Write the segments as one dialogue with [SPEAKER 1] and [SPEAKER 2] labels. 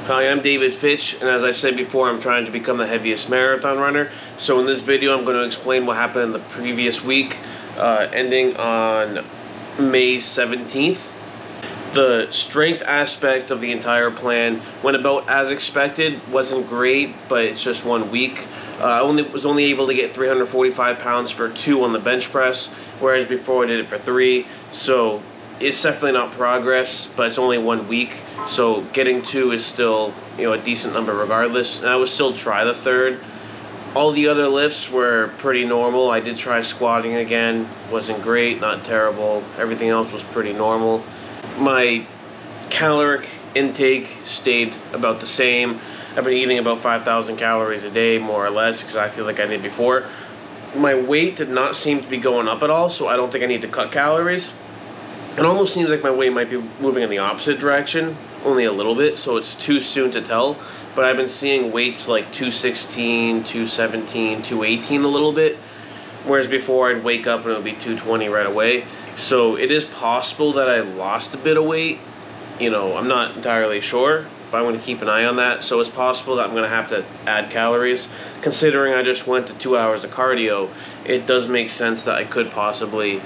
[SPEAKER 1] Hi, I'm David Fitch, and as I've said before, I'm trying to become the heaviest marathon runner. So in this video, I'm going to explain what happened in the previous week, ending on May 17th. The strength aspect of the entire plan went about as expected. Wasn't great, but it's just 1 week. I was only able to get 345 pounds for 2 on the bench press, whereas before I did it for 3. So it's definitely not progress, but it's only 1 week. So getting 2 is still, a decent number regardless. And I would still try the 3rd. All the other lifts were pretty normal. I did try squatting again. Wasn't great, not terrible. Everything else was pretty normal. My caloric intake stayed about the same. I've been eating about 5,000 calories a day, more or less, exactly like I did before. My weight did not seem to be going up at all, so I don't think I need to cut calories. It almost seems like my weight might be moving in the opposite direction, only a little bit, so it's too soon to tell. But I've been seeing weights like 216, 217, 218 a little bit, whereas before I'd wake up and it would be 220 right away. So it is possible that I lost a bit of weight. I'm not entirely sure, but I'm going to keep an eye on that. So it's possible that I'm going to have to add calories. Considering I just went to 2 hours of cardio, it does make sense that I could possibly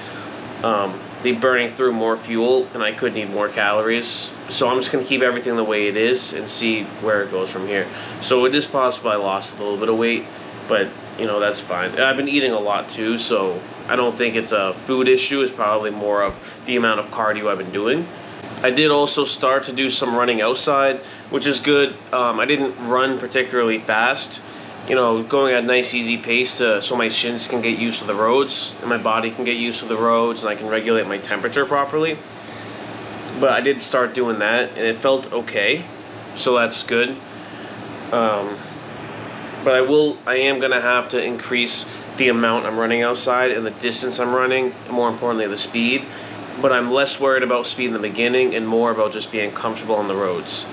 [SPEAKER 1] be burning through more fuel and I could need more calories. So I'm just going to keep everything the way it is and see where it goes from here. So it is possible I lost a little bit of weight, but that's fine. And I've been eating a lot too, so I don't think it's a food issue. It's probably more of the amount of cardio I've been doing. I did also start to do some running outside, which is good. I didn't run particularly fast, going at a nice easy pace so my shins can get used to the roads and my body can get used to the roads and I can regulate my temperature properly. But I did start doing that and it felt okay, so that's good. But I am going to have to increase the amount I'm running outside and the distance I'm running, and more importantly the speed. But I'm less worried about speed in the beginning and more about just being comfortable on the roads.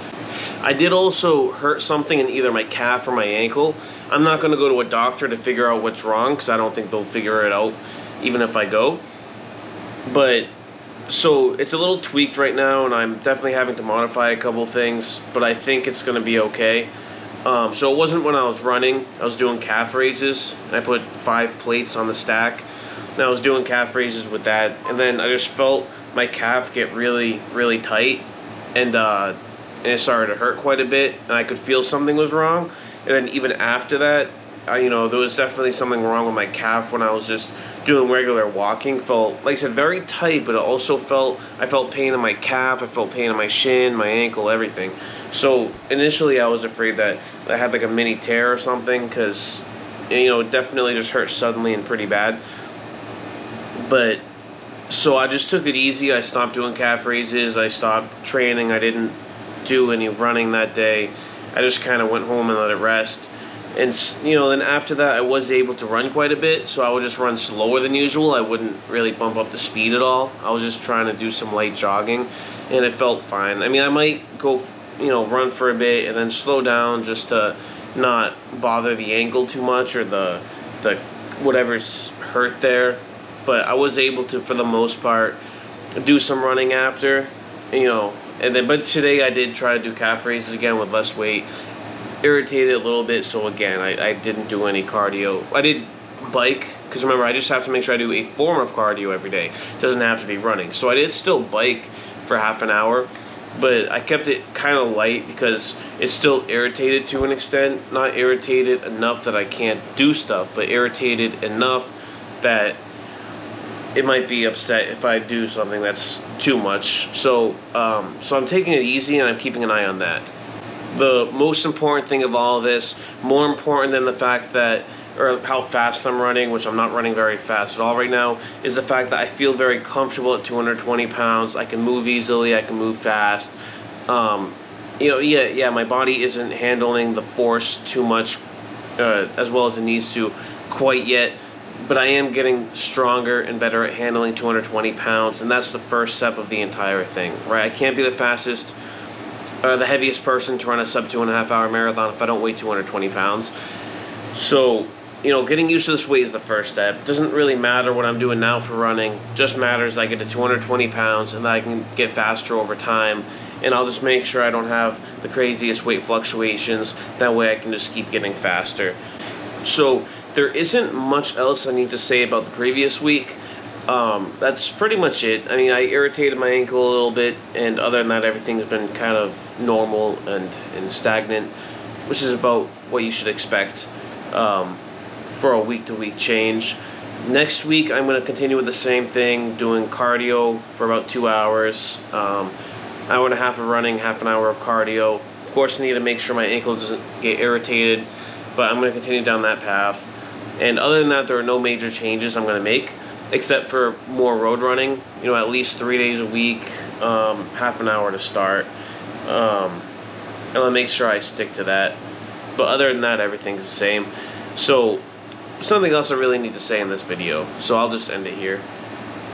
[SPEAKER 1] I did also hurt something in either my calf or my ankle. I'm not going to go to a doctor to figure out what's wrong because I don't think they'll figure it out even if I go. But so it's a little tweaked right now and I'm definitely having to modify a couple things, but I think it's going to be okay. So it wasn't when I was running. I was doing calf raises and I put 5 plates on the stack. And I was doing calf raises with that, and then I just felt my calf get really, really tight, and it started to hurt quite a bit, and I could feel something was wrong. And then even after that, there was definitely something wrong with my calf when I was just doing regular walking. Felt, like I said, very tight, but it also I felt pain in my calf, I felt pain in my shin, my ankle, everything. So initially I was afraid that I had like a mini tear or something, because it definitely just hurt suddenly and pretty bad. But so I just took it easy. I stopped doing calf raises. I stopped training. I didn't do any running that day. I just kind of went home and let it rest. And then after that, I was able to run quite a bit. So I would just run slower than usual. I wouldn't really bump up the speed at all. I was just trying to do some light jogging, and it felt fine. I mean, I might go, run for a bit and then slow down just to not bother the ankle too much or the whatever's hurt there. But I was able to, for the most part, do some running after, but today I did try to do calf raises again with less weight. Irritated a little bit, so again, I didn't do any cardio. I did bike, because remember, I just have to make sure I do a form of cardio every day. It doesn't have to be running. So I did still bike for half an hour, but I kept it kind of light because it's still irritated to an extent. Not irritated enough that I can't do stuff, but irritated enough that it might be upset if I do something that's too much. So I'm taking it easy and I'm keeping an eye on that. The most important thing of all of this, more important than the fact that, or how fast I'm running, which I'm not running very fast at all right now, is the fact that I feel very comfortable at 220 pounds. I can move easily, I can move fast. My body isn't handling the force too much as well as it needs to quite yet. But I am getting stronger and better at handling 220 pounds, and that's the first step of the entire thing, right? I can't be the fastest, the heaviest person to run a sub 2.5 hour marathon if I don't weigh 220 pounds. So, getting used to this weight is the first step. It doesn't really matter what I'm doing now for running, just matters I get to 220 pounds and that I can get faster over time and I'll just make sure I don't have the craziest weight fluctuations. That way I can just keep getting faster. So there isn't much else I need to say about the previous week. That's pretty much it. I mean, I irritated my ankle a little bit, and other than that, everything's been kind of normal and stagnant, which is about what you should expect for a week-to-week change. Next week, I'm going to continue with the same thing, doing cardio for about 2 hours, hour and a half of running, half an hour of cardio. Of course, I need to make sure my ankle doesn't get irritated, but I'm going to continue down that path. And other than that, there are no major changes I'm going to make, except for more road running, at least 3 days a week, half an hour to start. And I'll make sure I stick to that. But other than that, everything's the same. So there's nothing else I really need to say in this video, so I'll just end it here.